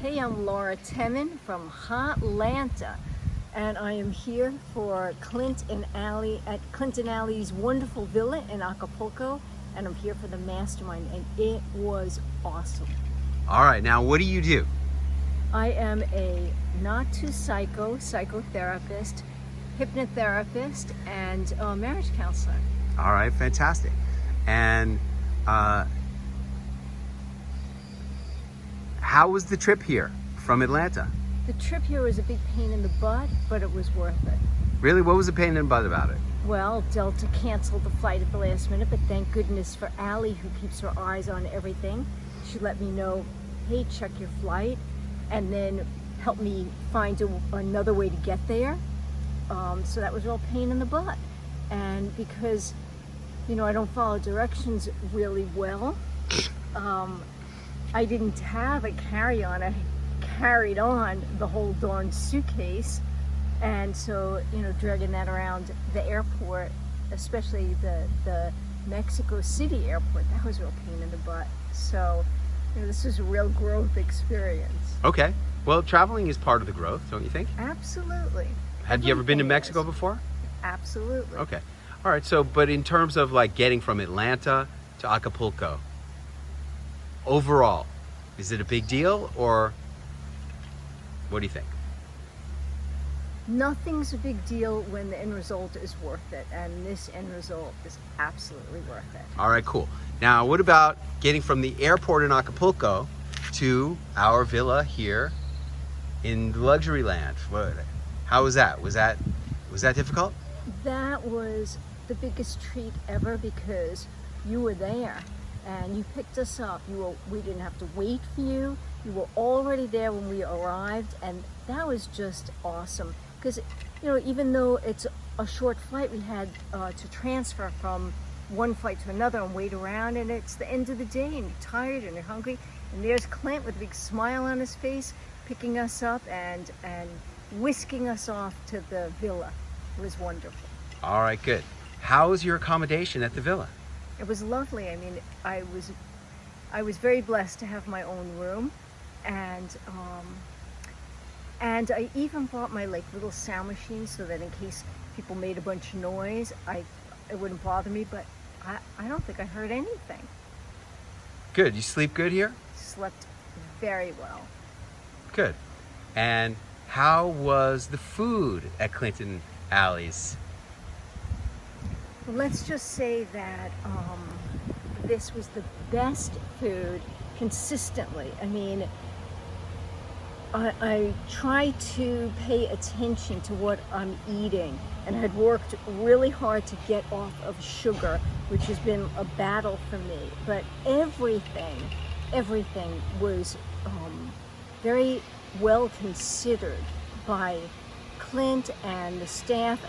Hey, I'm Laura Temin from Hotlanta, and I am here for Clint and Allie at Clint and Allie's wonderful villa in Acapulco, and I'm here for the mastermind, and it was awesome. All right, now what do you do? I am a not too psychotherapist, hypnotherapist, and a marriage counselor. All right, fantastic. And how was the trip here from Atlanta? The trip here was a big pain in the butt, but it was worth it. Really, what was the pain in the butt about it? Well, Delta canceled the flight at the last minute, but thank goodness for Allie, who keeps her eyes on everything. She let me know, hey, check your flight, and then help me find another way to get there. So that was a real pain in the butt. And because, you know, I don't follow directions really well, I didn't have a carry-on. I carried on the whole darn suitcase. And so, you know, dragging that around the airport, especially the Mexico City airport, that was a real pain in the butt. So, you know, this was a real growth experience. Okay. Well, traveling is part of the growth, don't you think? Absolutely. Had you ever been to Everything Mexico is. before? Absolutely. Okay. All right. So, but in terms of like getting from Atlanta to Acapulco, overall, is it a big deal or what do you think? Nothing's a big deal when the end result is worth it, and this end result is absolutely worth it. All right, cool. Now, what about getting from the airport in Acapulco to our villa here in Luxury Land? How was that? Was that difficult? That was the biggest treat ever because you were there and you picked us up. We didn't have to wait for you. You were already there when we arrived, and that was just awesome. Because, you know, even though it's a short flight, we had to transfer from one flight to another and wait around, and it's the end of the day and you're tired and you're hungry, and there's Clint with a big smile on his face picking us up and whisking us off to the villa. It was wonderful. All right, good. How was your accommodation at the villa? It was lovely. I mean, I was very blessed to have my own room, and I even brought my like little sound machine so that in case people made a bunch of noise, it wouldn't bother me. But I don't think I heard anything. Good. You sleep good here? Slept very well. Good. And how was the food at Clinton Alley's? Well, let's just say that this was the best food consistently. I mean, I try to pay attention to what I'm eating, and I had worked really hard to get off of sugar, which has been a battle for me. But everything was very well considered by Clint and the staff,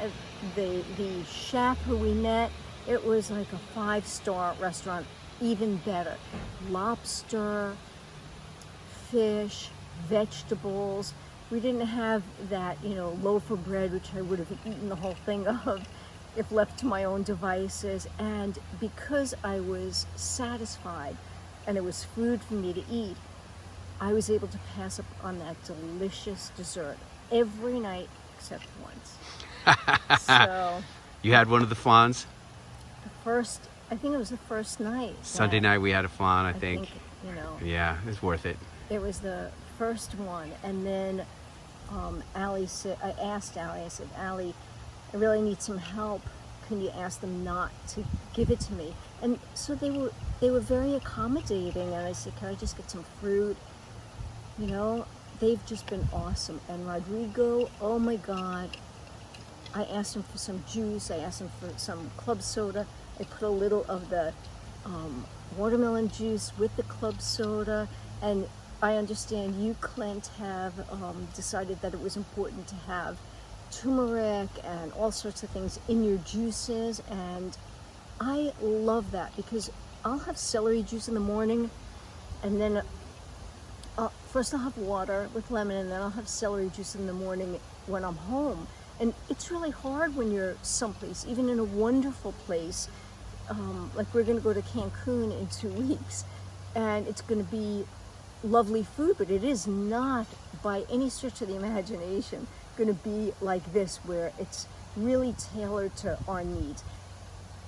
the chef who we met. It was like a 5-star restaurant, even better. Lobster, fish, vegetables. We didn't have that, you know, loaf of bread, which I would have eaten the whole thing of if left to my own devices. And because I was satisfied and it was food for me to eat, I was able to pass up on that delicious dessert every night except once. So You had one of the flans? I think it was the first night. Sunday night we had a flan, I I think. you know, Yeah, it's worth it. it was the first one, and then Allie said, I asked Allie, I said, Allie, I really need some help. Can you ask them not to give it to me? And so they were very accommodating, and I said, can I just get some fruit? You know, they've just been awesome. And Rodrigo, oh my God, I asked him for some juice, I asked him for some club soda. I put a little of the watermelon juice with the club soda, and I understand you, Clint, have decided that it was important to have turmeric and all sorts of things in your juices, and I love that because I'll have celery juice in the morning, and then first I'll have water with lemon, and then I'll have celery juice in the morning when I'm home. And it's really hard when you're someplace, even in a wonderful place, like we're going to go to Cancun in 2 weeks, and it's going to be lovely food, but it is not by any stretch of the imagination going to be like this, where it's really tailored to our needs.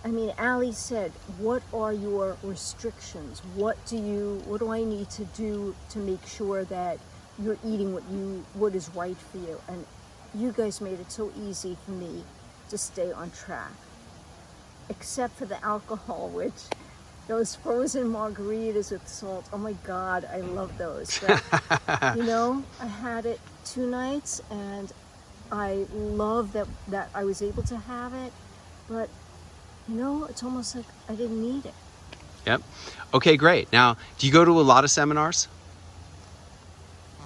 I mean, Ali said, what are your restrictions? What do I need to do to make sure that you're eating what is right for you? And you guys made it so easy for me to stay on track. Except for the alcohol, which those frozen margaritas with salt, oh my God, I love those. But, I had it 2 nights, and I love that I was able to have it, but it's almost like I didn't need it. Yep. Okay, great. Now, do you go to a lot of seminars?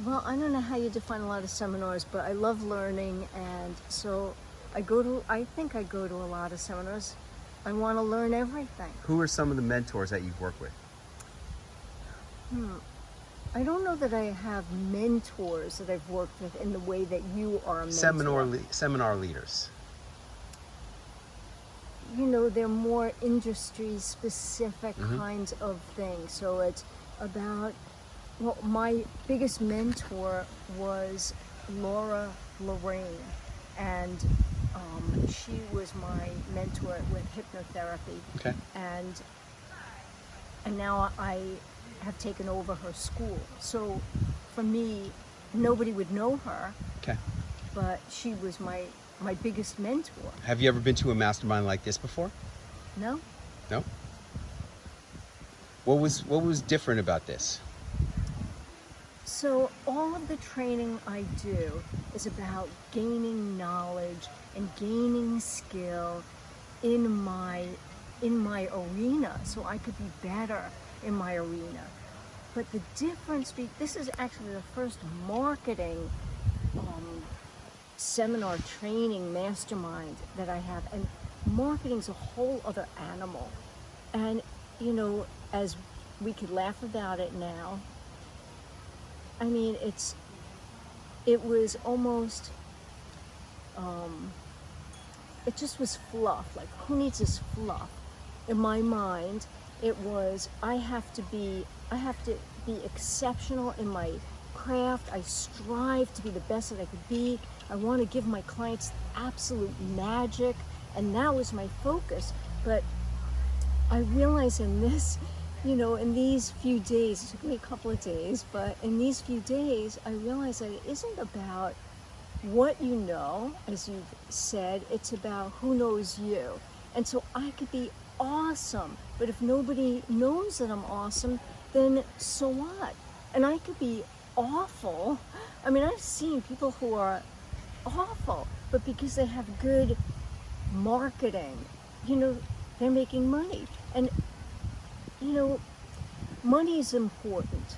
Well, I don't know how you define a lot of seminars, but I love learning, and so I think I go to a lot of seminars. I want to learn everything. Who are some of the mentors that you've worked with? I don't know that I have mentors that I've worked with in the way that you are a mentor. Seminar leaders. They're more industry-specific kinds of things. So it's about, my biggest mentor was Laura Lorraine, and she was my mentor with hypnotherapy. Okay. And now I have taken over her school. So for me, nobody would know her. Okay. But she was my biggest mentor. Have you ever been to a mastermind like this before? No? No? What was different about this? So all of the training I do is about gaining knowledge and gaining skill in my arena, so I could be better in my arena. But the difference, this is actually the first marketing seminar training mastermind that I have, and marketing's a whole other animal. And as we could laugh about it now, I mean, it was almost it just was fluff. Like, who needs this fluff? In my mind, it was, I have to be exceptional in my craft. I strive to be the best that I could be. I want to give my clients absolute magic, and that was my focus. But I realized in this, in these few days, it took me a couple of days, but in these few days, I realized that it isn't about what you know, as you've said, it's about who knows you. And so I could be awesome, but if nobody knows that I'm awesome, then so what? And I could be awful. I mean, I've seen people who are awful, but because they have good marketing, they're making money. And money is important.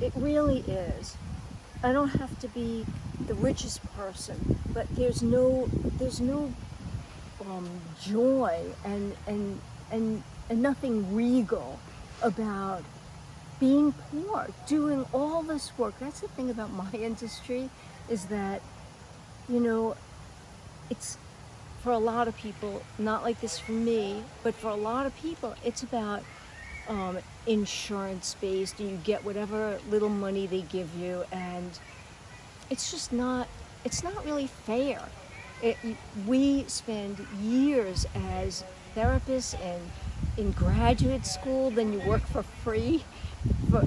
It really is. I don't have to be the richest person, but there's no joy and nothing regal about being poor, doing all this work. That's the thing about my industry, is that it's, for a lot of people, not like this for me, but for a lot of people, it's about insurance based, and you get whatever little money they give you, and it's just not really fair. We spend years as therapists and in graduate school, then you work for free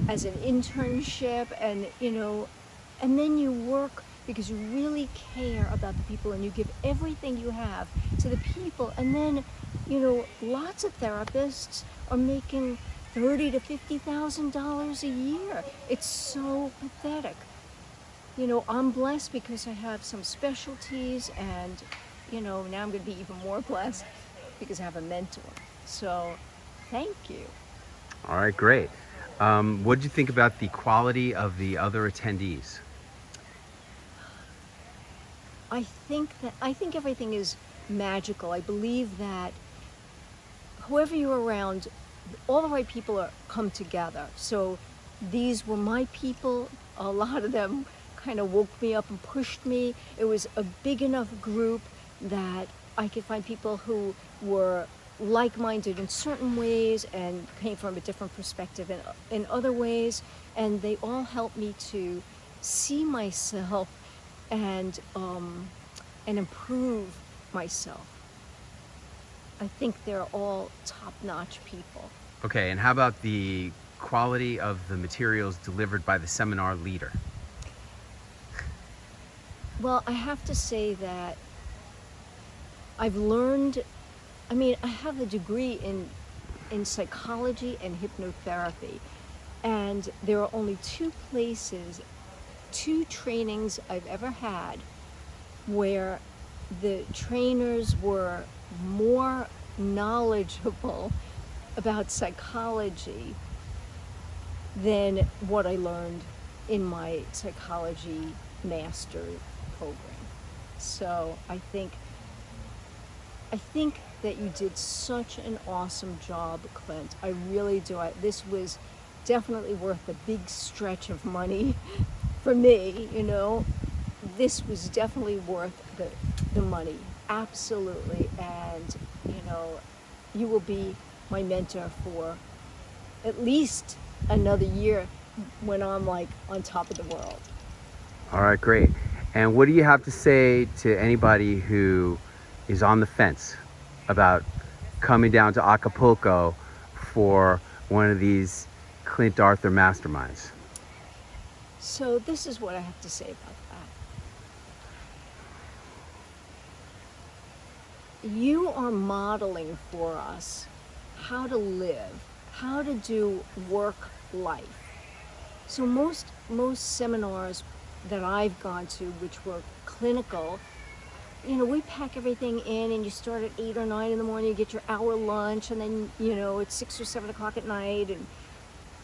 as an internship, and and then you work because you really care about the people, and you give everything you have to the people. And then lots of therapists are making $30,000 to $50,000 a year. It's so pathetic. I'm blessed because I have some specialties, and now I'm going to be even more blessed because I have a mentor. So thank you. All right, great. What did you think about the quality of the other attendees? I think everything is magical. I believe that whoever you're around, all the right people come together. So these were my people. A lot of them kind of woke me up and pushed me. It was a big enough group that I could find people who were like-minded in certain ways and came from a different perspective in other ways. and they all help me to see myself and improve myself. I think they're all top-notch people. Okay, and how about the quality of the materials delivered by the seminar leader? Well, I have to say that I've learned, I have a degree in psychology and hypnotherapy, and there are only two trainings I've ever had where the trainers were more knowledgeable about psychology than what I learned in my psychology master program. So I think that you did such an awesome job, Clint. I really do. This was definitely worth a big stretch of money for me, This was definitely worth the money, absolutely. And, you will be my mentor for at least another year when I'm like on top of the world. All right, great. And what do you have to say to anybody who is on the fence about coming down to Acapulco for one of these Clint Arthur masterminds? So this is what I have to say about that. You are modeling for us how to live, how to do work life. So most seminars that I've gone to, which were clinical, we pack everything in and you start at 8 or 9 in the morning, you get your hour lunch, and then, it's 6 or 7 o'clock at night.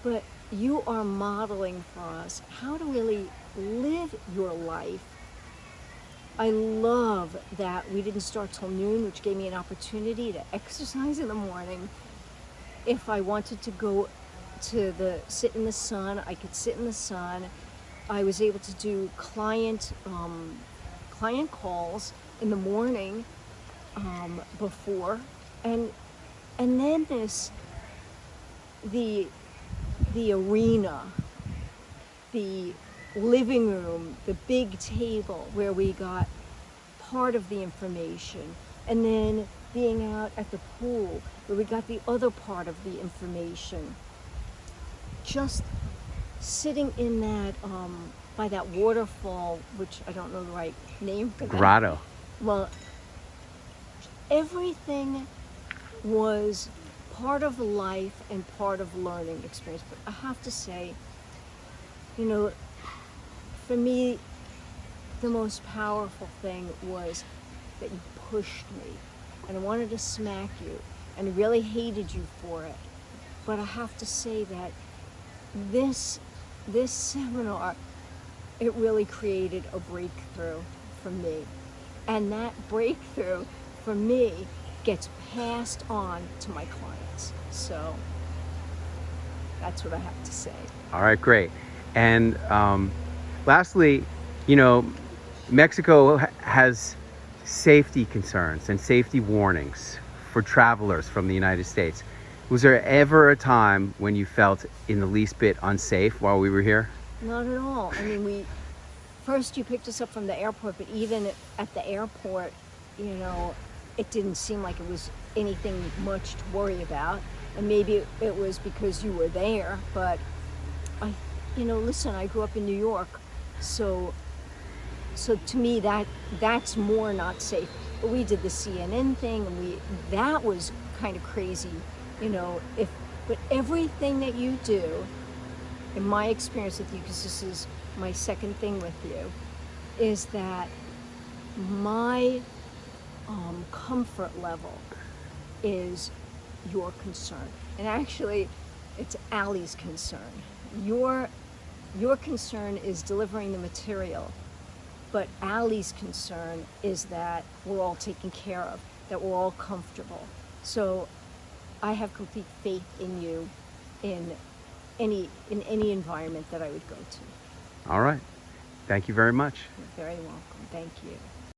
But you are modeling for us how to really live your life. I love that we didn't start till noon, which gave me an opportunity to exercise in the morning. If I wanted to go to sit in the sun, I could sit in the sun. I was able to do client calls in the morning before, and then the arena, the living room, the big table where we got part of the information, and then being out at the pool where we got the other part of the information. Just sitting in that by that waterfall, which I don't know the right name for that. Grotto. Well, everything was part of life and part of learning experience. But I have to say, for me, the most powerful thing was that you pushed me, and I wanted to smack you, and I really hated you for it. But I have to say that this seminar, it really created a breakthrough for me. And that breakthrough for me gets passed on to my clients. So that's what I have to say. All right, great. And lastly, Mexico has safety concerns and safety warnings for travelers from the United States. Was there ever a time when you felt in the least bit unsafe while we were here? Not at all. First you picked us up from the airport, but even at the airport, it didn't seem like it was anything much to worry about. And maybe it was because you were there, but listen, I grew up in New York, so to me that's more not safe. But we did the CNN thing, and that was kind of crazy, but everything that you do, in my experience with you, because this is my second thing with you, is that my comfort level is your concern. And actually, it's Allie's concern. Your concern is delivering the material, but Allie's concern is that we're all taken care of, that we're all comfortable. So I have complete faith in you in any environment that I would go to. All right. Thank you very much. You're very welcome. Thank you.